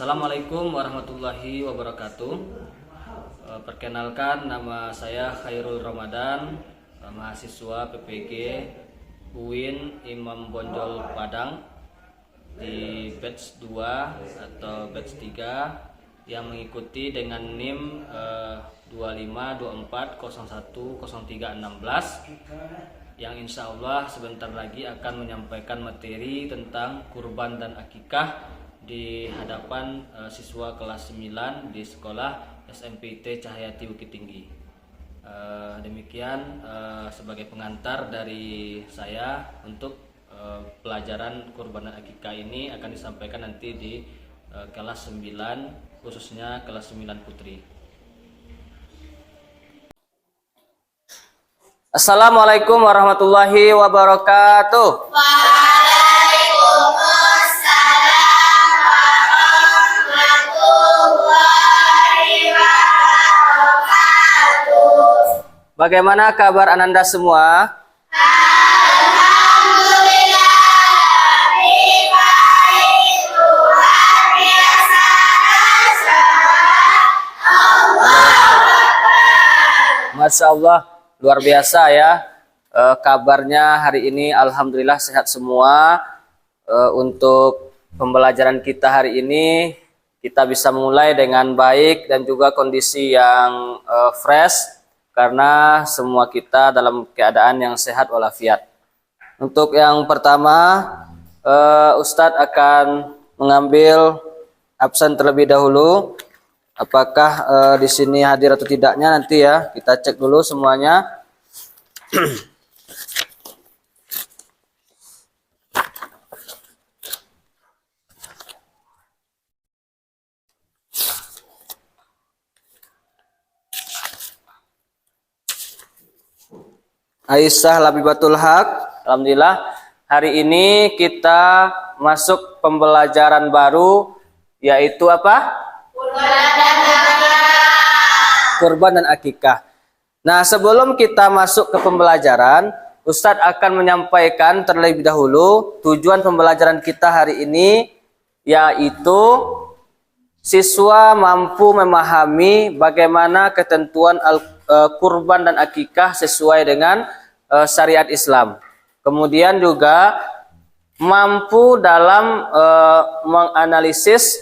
Assalamualaikum warahmatullahi wabarakatuh. Perkenalkan, nama saya Khairul Ramadan, mahasiswa PPG UIN Imam Bonjol Padang di batch 2 atau batch 3 yang mengikuti dengan NIM 2524010316 yang insya Allah sebentar lagi akan menyampaikan materi tentang kurban dan akikah di hadapan siswa kelas 9 di sekolah SMPT Cahyati Bukit Tinggi. Demikian sebagai pengantar dari saya untuk pelajaran kurban dan akikah ini akan disampaikan nanti di kelas 9, khususnya kelas 9 putri. Assalamualaikum warahmatullahi wabarakatuh. Bagaimana kabar Ananda semua? Alhamdulillah, baik, luar biasa, Masya Allah, luar biasa ya. Kabarnya hari ini alhamdulillah sehat semua. Untuk pembelajaran kita hari ini kita bisa mulai dengan baik dan juga kondisi yang fresh, karena semua kita dalam keadaan yang sehat walafiat. Untuk yang pertama, Ustadz akan mengambil absen terlebih dahulu. Apakah di sini hadir atau tidaknya nanti ya kita cek dulu semuanya. Aisyah Labibatul Haq, alhamdulillah hari ini kita masuk pembelajaran baru, yaitu apa? Kurban dan akikah. Nah, sebelum kita masuk ke pembelajaran, Ustadz akan menyampaikan terlebih dahulu tujuan pembelajaran kita hari ini, yaitu siswa mampu memahami bagaimana ketentuan kurban dan akikah sesuai dengan syariat Islam. Kemudian juga mampu dalam menganalisis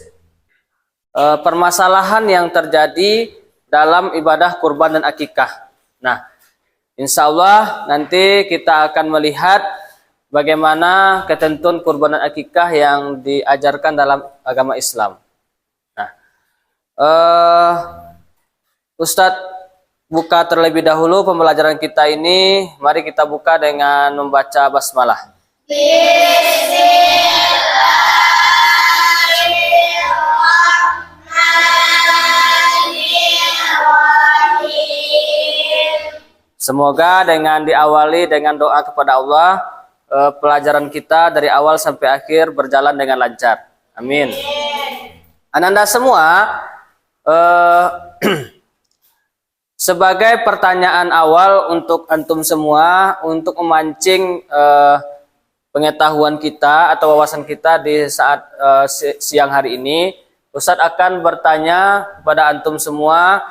permasalahan yang terjadi dalam ibadah kurban dan akikah. Nah, insya Allah nanti kita akan melihat bagaimana ketentuan kurban dan akikah yang diajarkan dalam agama Islam. Nah, Ustadz buka terlebih dahulu pembelajaran kita ini. Mari kita buka dengan membaca basmalah. Semoga dengan diawali dengan doa kepada Allah, pelajaran kita dari awal sampai akhir berjalan dengan lancar. Amin. Ananda semua, sebagai pertanyaan awal untuk antum semua, untuk memancing pengetahuan kita atau wawasan kita di saat siang hari ini, Ustadz akan bertanya kepada antum semua,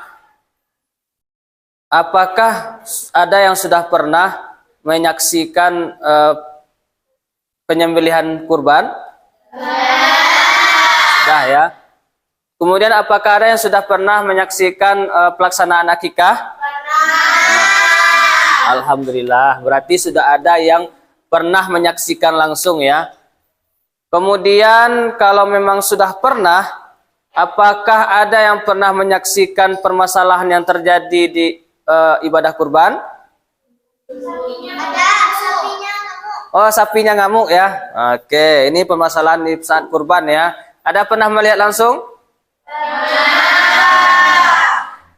apakah ada yang sudah pernah menyaksikan penyembelihan kurban? Sudah ya. Kemudian apakah ada yang sudah pernah menyaksikan pelaksanaan akikah? Alhamdulillah, berarti sudah ada yang pernah menyaksikan langsung ya. Kemudian kalau memang sudah pernah, apakah ada yang pernah menyaksikan permasalahan yang terjadi di ibadah kurban? ada sapinya ngamuk. Oh, sapinya ngamuk ya. Oke, ini permasalahan di saat kurban ya. Ada pernah melihat langsung?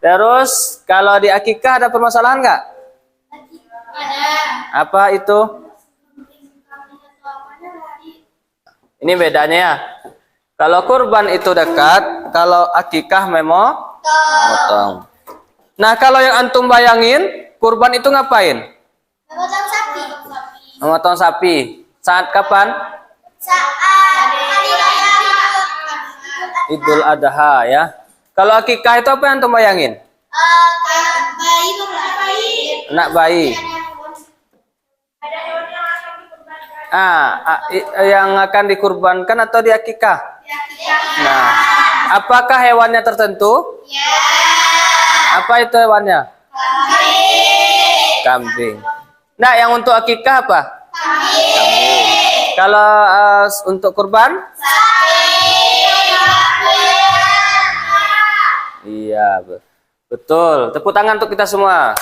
Terus kalau di akikah ada permasalahan nggak? Ada. Apa itu? Ini bedanya ya. Kalau kurban itu dekat, kalau akikah memotong. Nah, kalau yang antum bayangin, kurban itu ngapain? Memotong sapi. Memotong sapi. Saat kapan? Saat hari raya Idul Adha ya. Kalau akikah itu apa yang antum bayangin? Kayak bayi tuh bayi. Anak bayi. Yang akan dikurbankan atau diakikah? Nah, apakah hewannya tertentu? Ya. Apa itu hewannya? Kambing. Nah, yang untuk akikah apa? Kambing. Kalau untuk kurban? Iya, betul. Tepuk tangan untuk kita semua.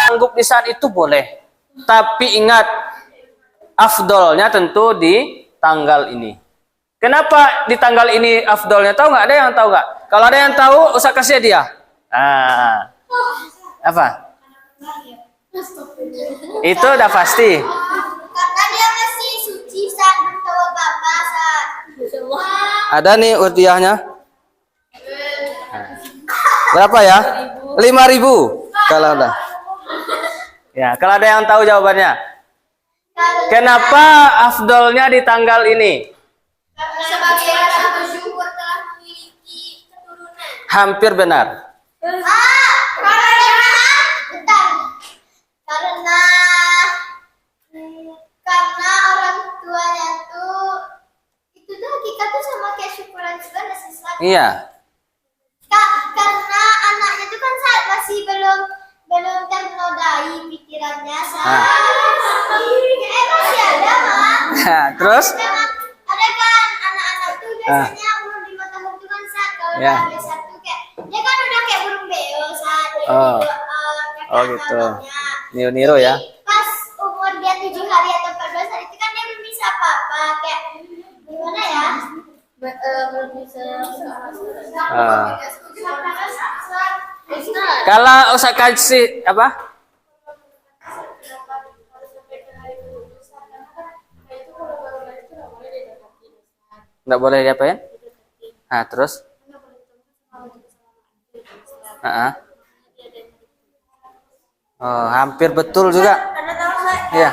Sanggup di saat itu boleh. Tapi ingat, afdolnya tentu di tanggal ini. Kenapa di tanggal ini afdolnya? Tahu nggak? Ada yang tahu nggak? Kalau ada yang tahu, usah kasih dia. Apa? Itu udah pasti. Karena dia masih suci saat bertemu Bapak saat. Ada nih urdiahnya. Berapa ya? 5.000. Kalau ada. Ya, kalau ada yang tahu jawabannya. Kenapa afdolnya di tanggal ini? Sebagai rasa bersyukur telah memiliki keturunan. Hampir benar. Karena orang tuanya itu tuh kita tuh sama kayak syukuran juga nasi selatan. Iya. Karena anaknya tuh kan saat masih belum ternodai pikirannya saat masih ada mah. Terus? Ada kan anak-anak tuh biasanya umur 5 tahun tuh kan saat kalau Ya. udah satu kayak dia kan udah kayak burung beo saat Oh gitu. Niru-niru ya. Pas umur dia 7 hari atau 14 hari itu kan dia belum bisa apa-apa kayak gimana ya? Belum bisa. Kalau usah kasih apa? Nggak boleh diapain? Nah, terus? Oh, hampir betul juga. Iya.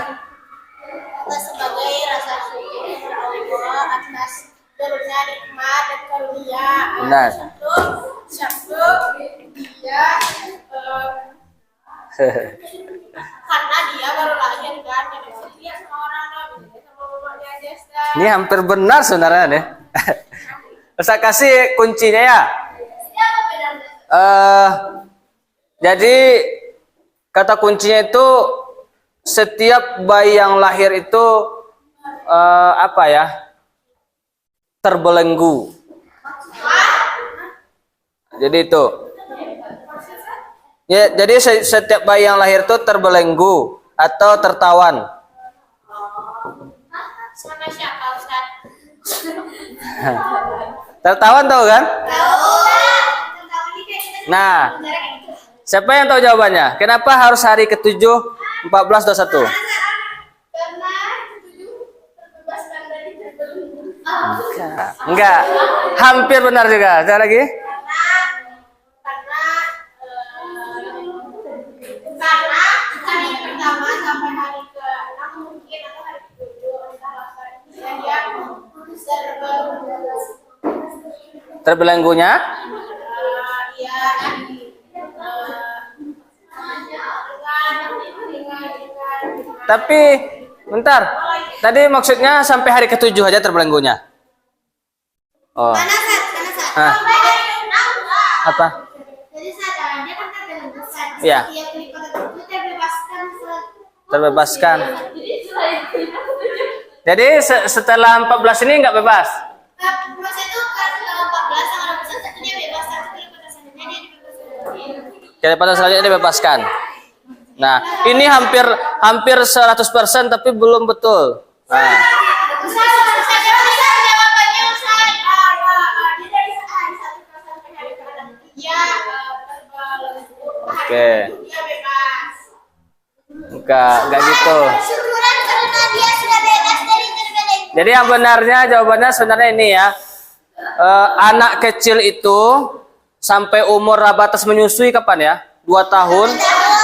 Sebagai rasa syukur Allah atas turunnya nikmat dan karunia. Benar. Satu, dia karena dia baru lahir kan, jadi dia sama orang sama bapaknya aja. Ini hampir benar sebenarnya nih. Saya kasih kuncinya ya. Jadi kata kuncinya itu setiap bayi yang lahir itu apa ya? Terbelenggu. Jadi itu. Ya, jadi setiap bayi yang lahir itu terbelenggu atau tertawan. Sama siapa Ustaz? Tertawan tahu kan? Nah, siapa yang tahu jawabannya? Kenapa harus hari ke-7 1421? Enggak. Hampir benar juga. Sekali lagi. Karena hari pertama sampai hari ke-6 mungkin atau hari ke-7 dia Terbelenggunya? Tapi bentar. Tadi maksudnya sampai hari ke-7 aja terbelenggunya. Oh. Hah? Apa? Jadi saat dia kan terbebas. Iya. Dia kelipatan itu terbebaskan. Terbebaskan. Jadi setelah 14 ini nggak bebas? Masa itu kalau 14 sama 12 satu dia bebas, satu kelipatan selanjutnya dia dibebaskan. Kelipatan selanjutnya dibebaskan. Nah, ini hampir 100% tapi belum betul. Nah. Oke. Enggak gitu. Syukuran karena dia sudah bebas dari terbelenggu. Jadi yang benarnya jawabannya sebenarnya ini ya. Anak kecil itu sampai umur batas menyusui kapan ya? 2 tahun.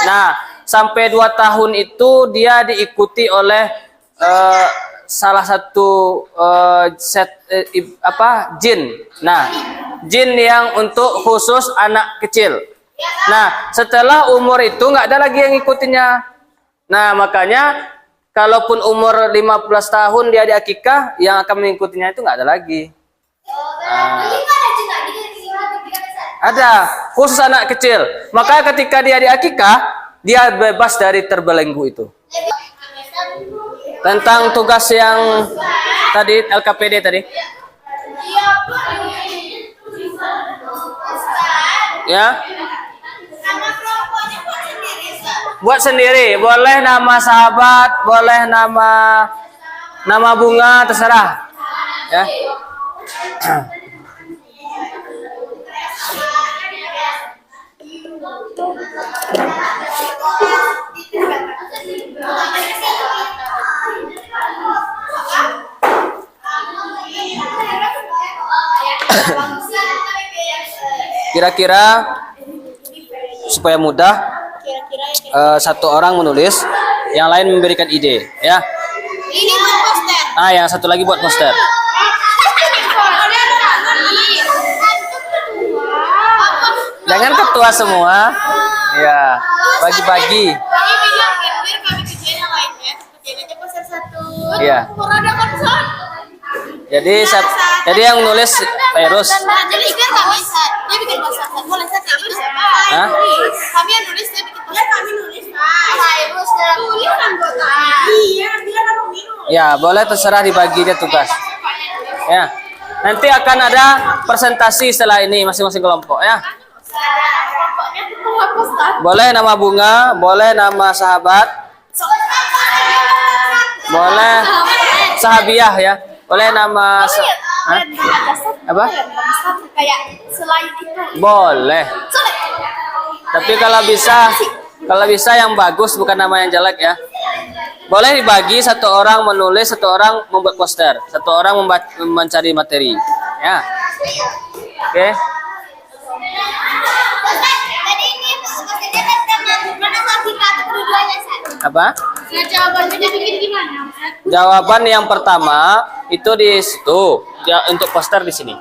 Nah, sampai 2 tahun itu dia diikuti oleh salah satu jin. Nah, jin yang untuk khusus anak kecil. Nah, setelah umur itu nggak ada lagi yang ngikutinnya. Nah, makanya kalaupun umur 15 tahun dia diakikah, yang akan mengikutinya itu nggak ada lagi. Ada khusus anak kecil. Maka ketika dia diakikah, dia bebas dari terbelenggu itu. Tentang tugas yang tadi LKPD tadi. Ya. Buat sendiri, boleh nama sahabat, boleh nama bunga, terserah. Ya. Kira-kira supaya mudah, satu orang menulis, yang lain memberikan ide, ya. Ini buat poster. Yang satu lagi buat poster. Jangan ketua semua, ya. Bagi-bagi. Iya. Jadi yang nulis Virus. Jadi biar kami dia bikin poster. Boleh saya kami siapa? Hah? Kami yang nulis dia bikin poster. Kami nulis. Virus tulis anggotanya. Iya, dia nama minum. Ya, boleh terserah dibagi dia tugas. Ya. Nanti akan ada presentasi setelah ini masing-masing kelompok, ya. Boleh nama bunga, boleh nama sahabat, boleh sahabiah, ya. Boleh nama Hah? Apa? Kayak selain itu. Boleh. Tapi kalau bisa yang bagus, bukan nama yang jelek, ya. Boleh dibagi, satu orang menulis, satu orang membuat poster, satu orang mencari materi, ya. Oke. Jadi ini maksudnya mana kita keduanya Apa? Nah, jawabannya dibikin gimana? Jawaban yang pertama itu di situ, ya, untuk poster di sini.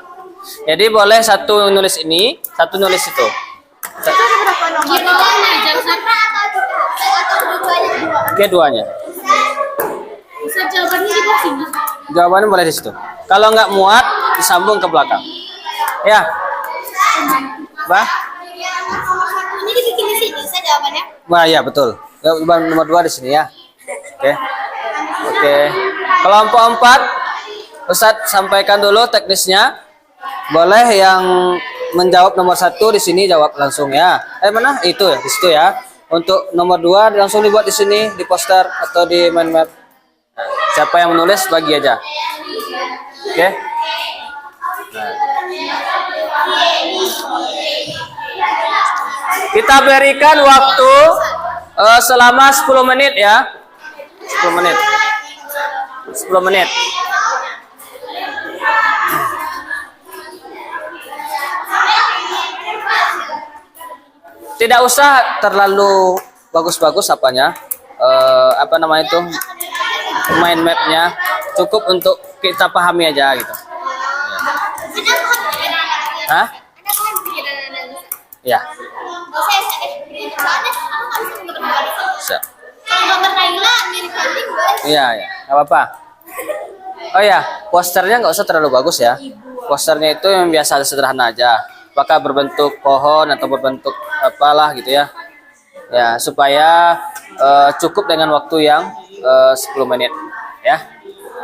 Jadi boleh satu nulis ini, satu nulis itu. Di bawahnya jam satu atau keduanya kedua. Keduanya. Bisa jawabannya di bawah sini. Jawabannya boleh di situ. Kalau nggak muat, disambung ke belakang. Ya. Bah? Ini dibikin di sini, saya jawabannya. Wah, ya betul. Jawaban nomor 2 di sini, ya. Oke. Oke. Kelompok 4, Ustadz sampaikan dulu teknisnya. Boleh yang menjawab nomor 1 di sini jawab langsung, ya. Mana? Itu ya, di situ, ya. Untuk nomor 2 langsung dibuat di sini, di poster atau di mind map. Nah, siapa yang menulis bagi aja. Oke. Nah. Kita berikan waktu selama 10 menit, ya. 10 menit. 10 menit. Tidak usah terlalu bagus-bagus apanya. Apa namanya itu? Mind mapnya. Cukup untuk kita pahami aja gitu. Hah? Ya. Bisa. Iya, ya. Nggak apa-apa. Oh ya, posternya nggak usah terlalu bagus, ya. Posternya itu yang biasa sederhana aja. Apakah berbentuk pohon atau berbentuk apalah gitu, ya. Ya, supaya cukup dengan waktu yang 10 menit, ya.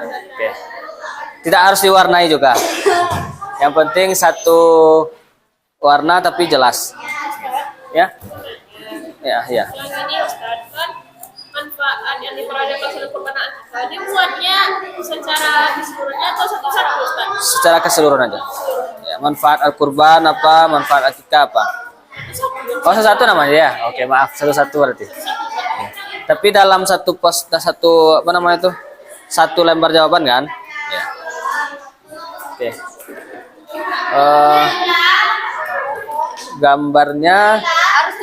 Oke. Tidak harus diwarnai juga. Yang penting satu warna tapi jelas. Ya. Ya, ya. Yang ini Ustaz, kan manfaat yang diperoleh pada permanaan tadi buatnya secara keseluruhannya atau satu-satu Ustaz? Secara keseluruhan aja. Ya, manfaat Al-Qurban apa, manfaat akikah apa? Oh, satu namanya, ya. Oke, maaf, satu-satu berarti. Ya. Tapi dalam satu apa namanya itu? Satu lembar jawaban kan? Ya. Oke. Gambarnya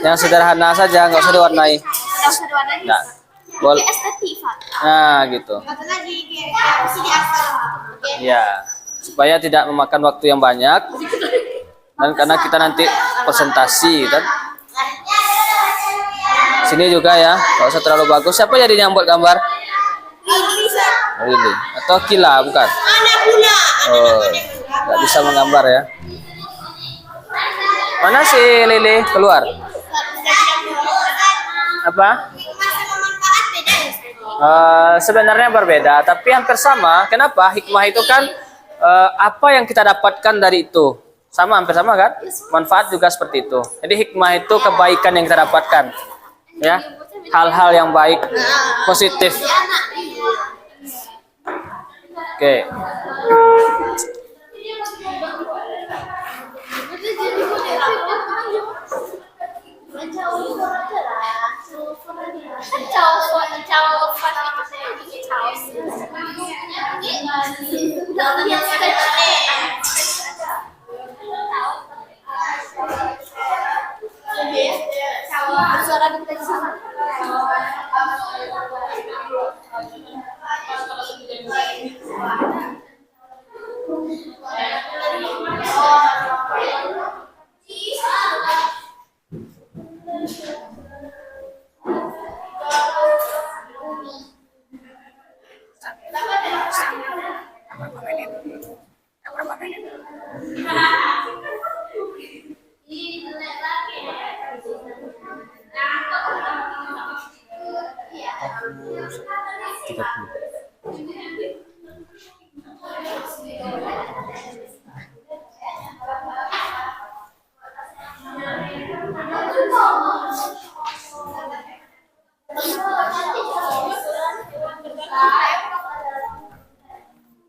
yang sederhana saja, nggak usah diwarnai. Nah, Boleh. estetika. Nah, gitu. Satu lagi biar mesti diasal. Oke. Ya, supaya tidak memakan waktu yang banyak. Dan karena kita nanti presentasi kan. Sini juga ya, nggak usah terlalu bagus. Siapa jadi yang buat gambar? Lili. Atau Kila, bukan? Anak pula. Oh, nggak bisa menggambar ya. Mana si Lili keluar? Apa? Sebenarnya berbeda, tapi hampir sama. Kenapa? Hikmah itu kan apa yang kita dapatkan dari itu. Sama, hampir sama kan? Manfaat juga seperti itu. Jadi hikmah itu kebaikan yang kita dapatkan. Ya, hal-hal yang baik, positif. Oke.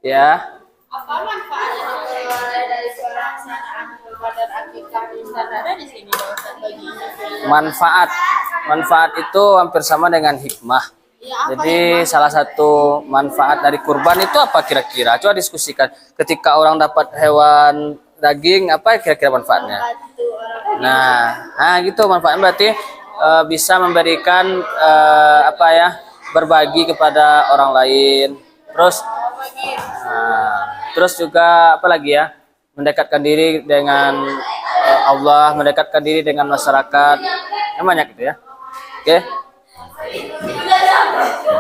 Ya. Apa manfaatnya dari pelaksanaan Ramadan Akikah Ustaz ada di sini Ustaz bagi Manfaat itu hampir sama dengan hikmah. Jadi salah satu manfaat dari kurban itu apa kira-kira? Coba diskusikan. Ketika orang dapat hewan daging, apa kira-kira manfaatnya? Nah gitu manfaatnya berarti bisa memberikan berbagi kepada orang lain. Terus juga apa lagi ya? Mendekatkan diri dengan Allah, mendekatkan diri dengan masyarakat. Yang banyak gitu ya. Oke.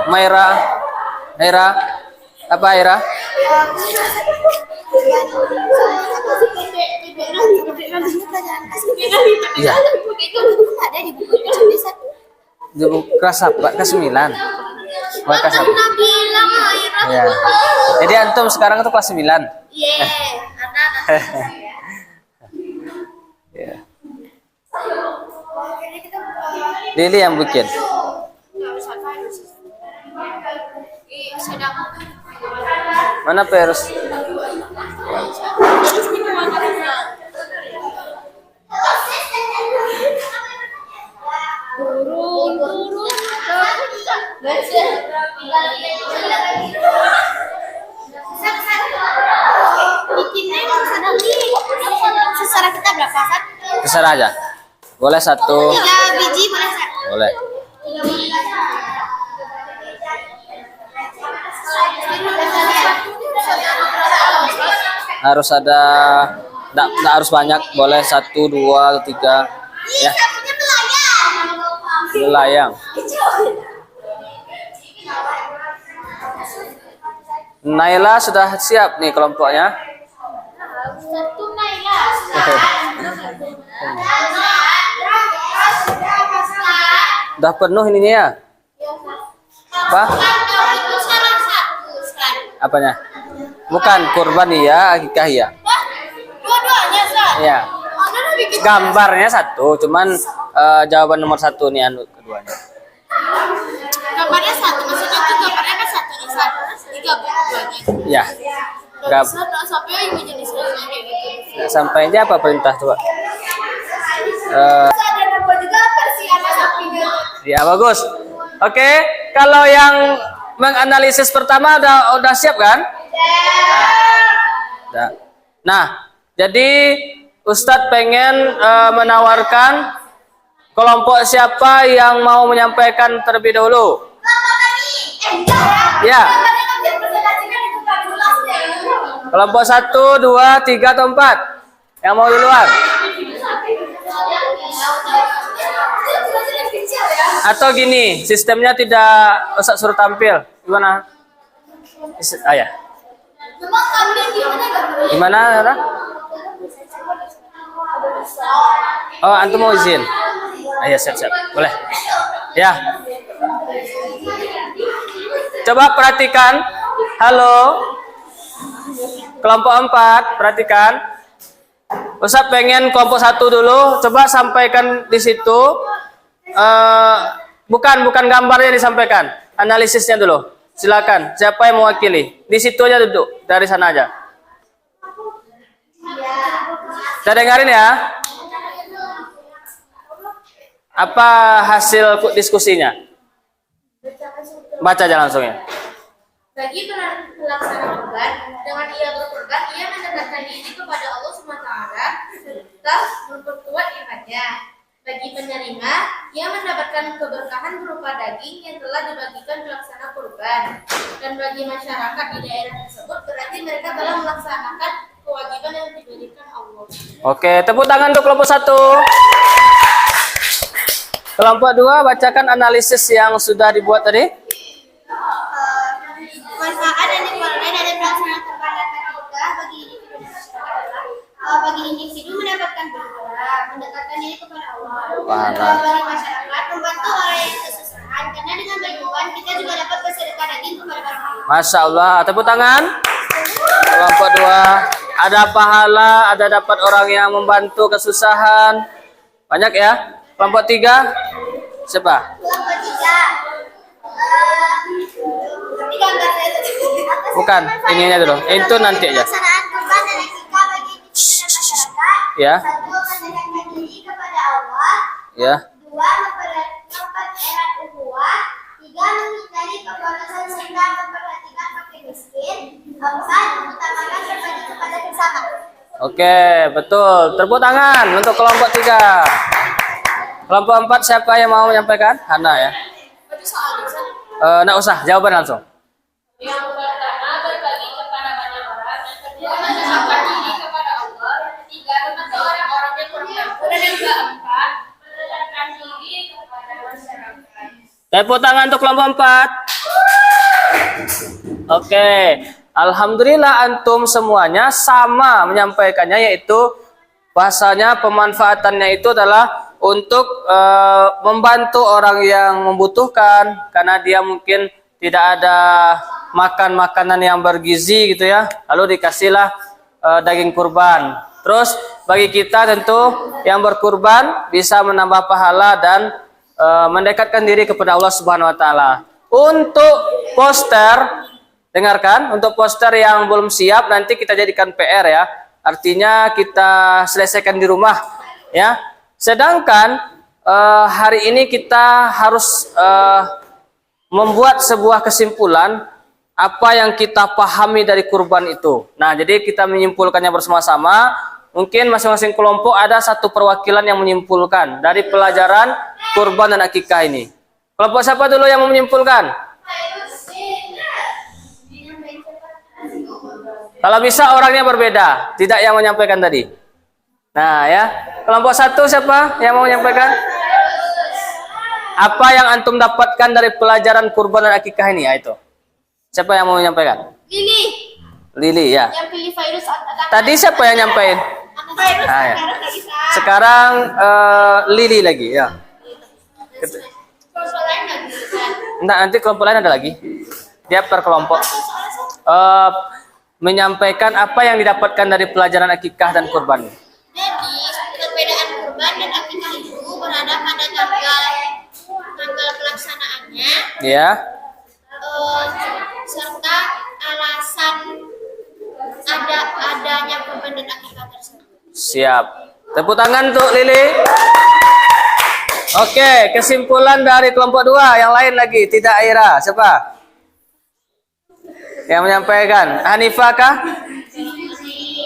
Maira, apa Ira? Iya. Di buku kelas apa? Kelas 9. Kelas 1. Ya. Jadi antum sekarang itu kelas 9. Iya. Ya. Lili yang bikin. Mana Perus? Secara kita berapa Sat? Terserah aja. Boleh 1. 3 biji boleh Sat? Boleh. Harus ada, nggak harus banyak, boleh 1, 2, 3 ya. Satunya melayang. Melayang. Naila sudah siap nih kelompoknya. Satu Naila. Udah penuh ininya ya? Apa? Itu salah satu Sat. Apanya? Bukan kurban ya, akikah ya. Dua-duanya Sat. Iya. Ada bikin Gambarnya 1, cuman jawaban nomor 1 nih anu keduanya. gambarnya 1, maksudnya tuh gambarnya kan 1 nih Sat. 3 dua-duanya. Ya. Gak bisa nggak sampai ini jenisnya kayak gitu. Sampai aja apa perintah coba? Ada nama juga versi anak sapinya. Ya bagus. Oke, kalau yang menganalisis pertama udah siap kan? Nah, jadi Ustadz pengen menawarkan kelompok siapa yang mau menyampaikan terlebih dahulu. Kelompok kami. Enggak. Ya. Kelompok 1, 2, 3 atau 4? Yang mau duluan? Atau gini, sistemnya tidak Ustaz suruh tampil. Gimana? Ya. Gimana, Nara? Oh, antum mau izin? Ayo, siap. Boleh. Ya. Coba perhatikan. Halo. Kelompok 4, perhatikan. Ustaz pengen kelompok 1 dulu. Coba sampaikan di situ. Bukan gambarnya disampaikan. Analisisnya dulu. Silakan. Siapa yang mewakili? Di situ aja duduk. Dari sana aja. Kita dengarin ya. Apa hasil diskusinya? Baca aja langsung ya. Bagi pelaksana kurban, dengan ia berkurban, ia mendekatkan diri kepada Allah SWT serta memperkuat imannya. Bagi penerima, ia mendapatkan keberkahan berupa daging yang telah dibagikan pelaksana kurban. Dan bagi masyarakat di daerah tersebut, berarti mereka telah melaksanakan kewajiban yang diberikan Allah. Oke, tepuk tangan untuk kelompok 1. Kelompok 2, bacakan analisis yang sudah dibuat tadi. Manfaat yang diperoleh dari pelaksanaan kurban dan akikah bagi individu mendapatkan pahala, mendekatkan diri kepada Allah. Bagi masyarakat membantu orang yang kesusahan, karena dengan berkurban kita juga dapat bersedekah daging kepada orang lain. Masya Allah, tepuk tangan. Kelompok 2, ada pahala, ada dapat orang yang membantu kesusahan. Banyak ya. Kelompok 3, siapa? Kelompok 3. Bukan, ininya dulu. Itu nanti aja. Pelaksanaan kurban dan akikah bagi individu dan masyarakat. Ya. 1. Mendekatkan diri kepada Allah. Ya. 2. Mempererat ukhuwah. 3. Menghindari pemborosan serta memperhatikan fakir miskin. 4. Mengutamakan berbagi kepada sesama. Oke, betul. Tepuk tangan untuk kelompok 3. Kelompok 4 siapa yang mau menyampaikan? Hana ya. Nggak usah, jawaban langsung. Yang pertama, berbagi kepada banyak orang. Yang kedua, mendekatkan diri kepada Allah. Yang ketiga, membantu orang-orang yang kurang mampu. Dan yang keempat, mendekatkan diri kepada masyarakat. Tepuk tangan untuk kelompok 4. Oke, alhamdulillah antum semuanya sama menyampaikannya, yaitu bahasanya pemanfaatannya itu adalah untuk membantu orang yang membutuhkan karena dia mungkin tidak ada makan makanan yang bergizi gitu ya, lalu dikasihlah daging kurban. Terus bagi kita tentu yang berkurban bisa menambah pahala dan mendekatkan diri kepada Allah Subhanahu wa taala. Untuk poster, dengarkan, untuk poster yang belum siap nanti kita jadikan PR ya. Artinya kita selesaikan di rumah ya. Sedangkan hari ini kita harus membuat sebuah kesimpulan apa yang kita pahami dari kurban itu. Nah, jadi kita menyimpulkannya bersama-sama. Mungkin masing-masing kelompok ada satu perwakilan yang menyimpulkan dari pelajaran kurban dan akikah ini. Kelompok siapa dulu yang mau menyimpulkan? Kalau bisa orangnya berbeda, tidak yang menyampaikan tadi. Nah ya, kelompok 1 siapa yang mau menyampaikan? Apa yang antum dapatkan dari pelajaran kurban dan akikah ini? Ya, itu. Siapa yang mau menyampaikan? Lili ya. Yang pilih virus Tadi siapa yang nyampein? Nah, ya. Sekarang Lili lagi ya. Nah, nanti kelompok lain ada lagi. Dia per kelompok. Menyampaikan apa yang didapatkan dari pelajaran akikah dan kurban. Jadi, perbedaan kurban dan akikah itu berada pada tanggal pelaksanaannya, Ya. serta alasan adanya kurban dan akikah tersebut. Siap. Tepuk tangan untuk Lili. Oke, kesimpulan dari kelompok 2 yang lain lagi, tidak Aira. Siapa? Yang menyampaikan? Hanifah kah?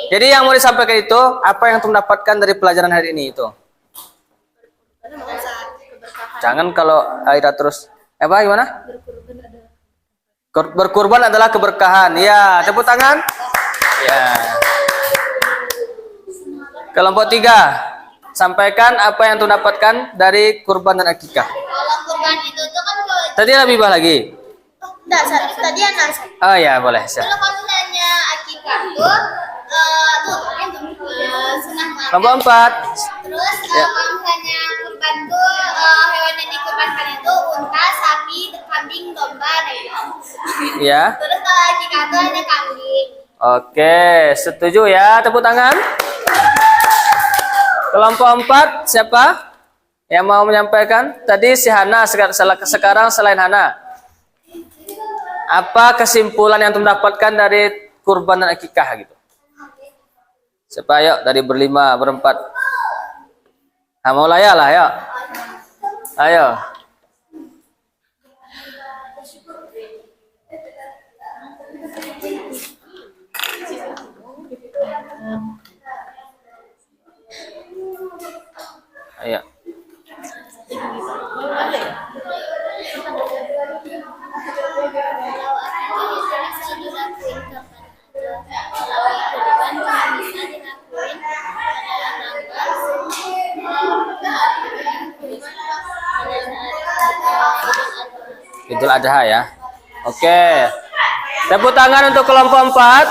Jadi yang mau disampaikan itu apa yang antum dapatkan dari pelajaran hari ini itu? Jangan kalau Aira terus. Apa gimana? Berkurban adalah keberkahan. Ya, tepuk tangan. Ya. Kelompok 3, sampaikan apa yang antum dapatkan dari kurban dan akikah. Kalau kurban itu tuh kan Tadi Labibah lagi. enggak, tadi anak. Oh ya, boleh. Siap. Kalau misalnya akikah tuh sunah muakkad. Kelompok 4. Terus Ya. kalau misalnya kurban tuh hewan yang dikurbankan itu unta, sapi, kambing, domba, gitu. Ya. Terus kalau akikah tuh hanya kambing. Oke, setuju ya. Tepuk tangan. Kelompok 4, siapa yang mau menyampaikan? Tadi si Hana, sekarang selain Hana. Apa kesimpulan yang antum dapatkan dari kurban dan akikah gitu? Siapa? Ayo, dari berlima, berempat. Nah, mau layar lah, ayo. Ayo. Ayo. Idul Adha ya. Oke. Tepuk tangan untuk kelompok 4.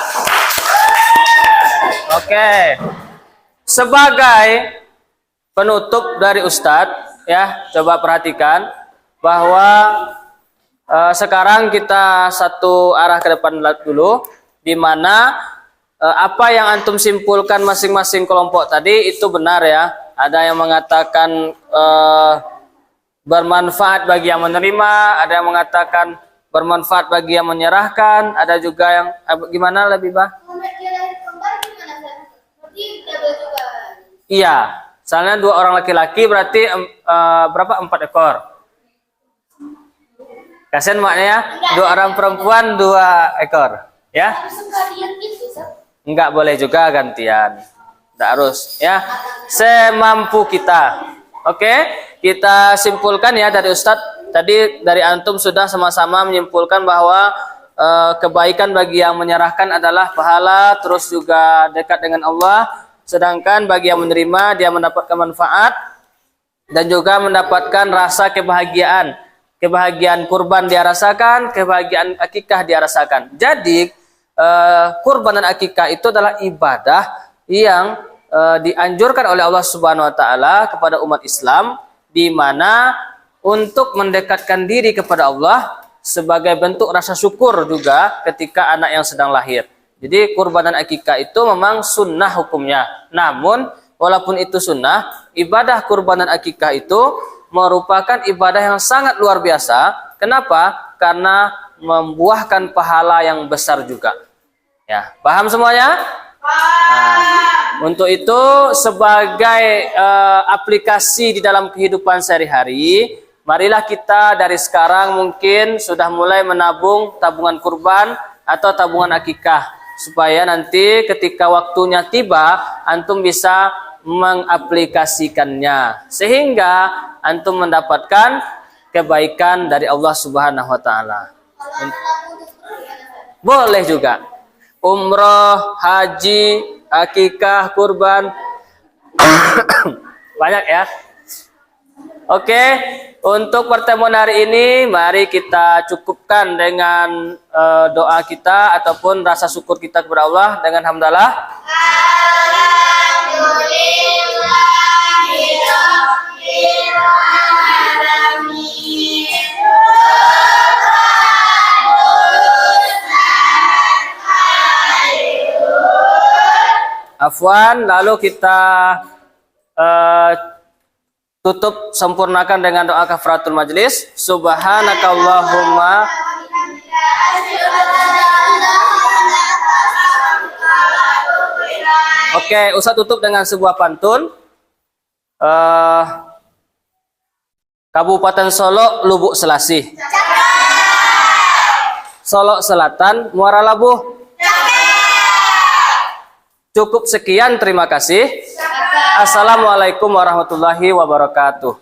Oke. Sebagai penutup dari Ustadz ya, coba perhatikan bahwa sekarang kita satu arah ke depan dulu, di mana apa yang antum simpulkan masing-masing kelompok tadi itu benar ya. Ada yang mengatakan bermanfaat bagi yang menerima, ada yang mengatakan bermanfaat bagi yang menyerahkan, ada juga yang gimana lebih bah? Iya, soalnya 2 orang laki-laki berarti berapa? 4 ekor. Kasian maknya 2 orang perempuan 2 ekor, ya? Enggak boleh juga gantian. Enggak harus, ya. Semampu kita. Oke, kita simpulkan ya dari Ustadz. Tadi dari antum sudah sama-sama menyimpulkan bahwa kebaikan bagi yang menyerahkan adalah pahala, terus juga dekat dengan Allah. Sedangkan bagi yang menerima, dia mendapatkan manfaat dan juga mendapatkan rasa kebahagiaan. Kebahagiaan kurban dia rasakan, kebahagiaan akikah dia rasakan. Jadi kurban dan akikah itu adalah ibadah yang dianjurkan oleh Allah Subhanahu wa taala kepada umat Islam, di mana untuk mendekatkan diri kepada Allah sebagai bentuk rasa syukur juga ketika anak yang sedang lahir. Jadi kurban dan akikah itu memang sunnah hukumnya. Namun walaupun itu sunnah, ibadah kurban dan akikah itu merupakan ibadah yang sangat luar biasa. Kenapa? Karena membuahkan pahala yang besar juga. Ya, paham semuanya? Nah, untuk itu sebagai aplikasi di dalam kehidupan sehari-hari, marilah kita dari sekarang mungkin sudah mulai menabung tabungan kurban atau tabungan akikah, supaya nanti ketika waktunya tiba antum bisa mengaplikasikannya sehingga antum mendapatkan kebaikan dari Allah Subhanahu wa taala. Boleh juga umroh, haji, akikah, kurban. Banyak ya. Oke, untuk pertemuan hari ini mari kita cukupkan dengan doa kita ataupun rasa syukur kita kepada Allah dengan hamdalah. Afwan, lalu kita tutup sempurnakan dengan doa kafaratul majlis. Subhanakallahumma. Oke, Ustaz tutup dengan sebuah pantun. Kabupaten Solo, Lubuk Selasih. Solo Selatan, Muara Labuh. Cukup sekian, terima kasih. Assalamualaikum warahmatullahi wabarakatuh.